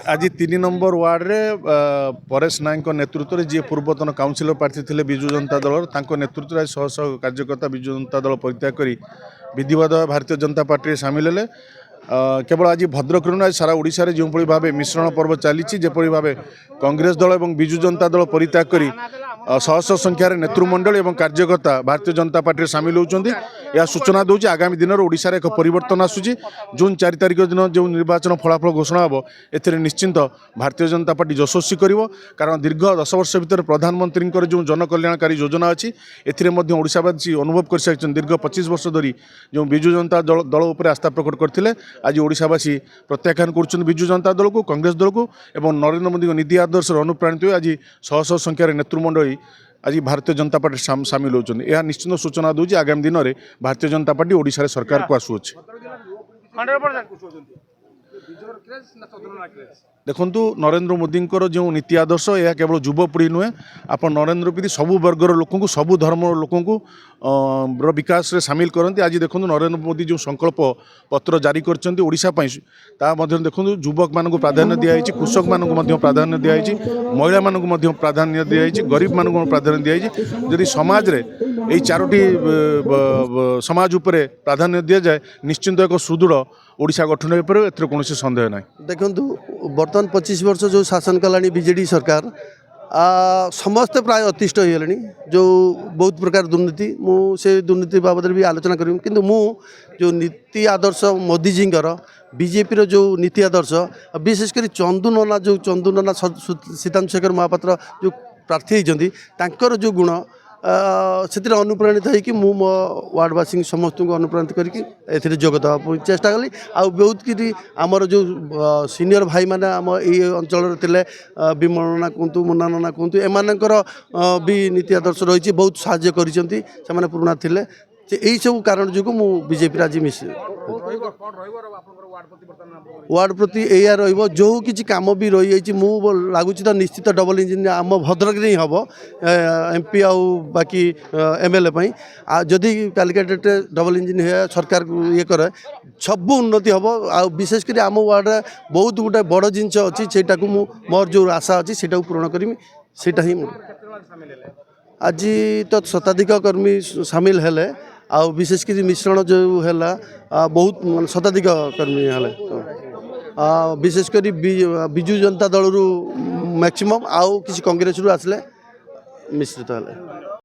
आज 3 number ward रे परेश नायक नेतृत्व में जी पूर्वतन काउंसिलर प्रार्थी थे विजु जनता दल नेतृत्व में शह शह कार्यकर्ता विजु जनता दल परित्याग कर विधिवत भारतीय जनता पार्टी सामिल हेले। केवल आज भद्रक आज सारा ओडिशा रे जो भाव मिश्रण पर्व चली जेपरी भाव कांग्रेस दल और विजु जनता दल परित्याग कर शह शह संख्यार नेतृमंडल और कार्यकर्ता भारतीय जनता पार्टी सामिल होती। यह सूचना दूसरी आगामी दिन में ओडिशा रे एक परिवर्तन आसूची। जून 4 तारिख दिन जो निर्वाचन फलाफल घोषणा हम ए निश्चिंत भारतीय जनता पार्टी यशस्वी कर कारण दीर्घ 10 वर्ष भितर प्रधानमंत्री जो जनकल्याणकारी योजना अच्छी ओडिशावासी अनुभव कर सारी दीर्घ 25 वर्ष धरी जो विजु जनता दल उपर आस्था प्रकट करते आज ओडिशावासी प्रत्याख्यान कर विजु जनता दल को कांग्रेस दल को एवं नरेंद्र मोदी नीति आदर्श अनुप्राणित हुए आज शह शह संख्यार नेतृमंडल आज भारतीय जनता पार्टी सामिल होती। यह निश्चित सूचना दूसरी आगामी दिन में भारतीय जनता पार्टी ओडिशा सरकार को आसुच्छे। देखु नरेंद्र मोदी जो नीति आदर्श यह केवल युवपीढ़ी नुहे आप नरेंद्र मोदी सबू वर्गर लोक सबू धर्म लोक विकास रे सामिल करते। आज देखो नरेंद्र मोदी जो संकल्प पत्र जारी कर देखो युवक मानक प्राधान्य दिखाई कृषक मानक प्राधान्य दिखाई महिला मानक प्राधान्य दिखाई गरीब मानक प्राधान्य दिखाई। जदि समाज रे यही 4टी समाज उपरे प्राधान्य दि जाए निश्चिंत एक सुदृढ़ ओडिशा गठन हो पारे एथरे कौन सन्देह ना। देखु बर्तमान 25 वर्ष जो शासन कलानी बीजेडी सरकार समस्ते प्राय अतिष्ठ हो गले जो बहुत प्रकार दुर्नीति से दुर्नीति बाबद भी आलोचना करी किंतु जो नीति आदर्श मोदीजी बीजेपी जो नीति आदर्श विशेषकर चंदू नना सीतांत शेखर महापात्र जो प्रार्थी होती जो गुण से अनुप्राणित होगी मो वार्डवासी समस्त को अनुप्राणित करके जोग देवा चेष्टा कली। आ बहुत कि आमर जो सीनियर भाई मैंने आम ये अंचल थे विमल नाना कहतु मुन्ना नाना कहतु एमानकर भी नीति आदर्श रही बहुत साहाय्य कर पुराना थे यही सब कारण जो बीजेपी आज मिस वार्ड प्रति या जो किसी कम भी रही लगुच तो निश्चित डबल इंजिन आम भद्रक ही हम एमपी आउ बाकी एमएलए जदि कालिकट डबल इंजिन है सरकार ये करे सब उन्नति हम विशेषकर आम वार्ड बहुत गोटे बड़ जिनस अच्छी से मोर जो आशा अच्छी से पूरण करी से ही आज तो शताधिक कर्मी सामिल हेले आ विशेषकर मिश्रण जो है बहुत शताधिक कर्मी हेले विशेषकर विजु जनता दल मैक्सिमम आउ किसी कांग्रेस आसले मिश्रित हेले।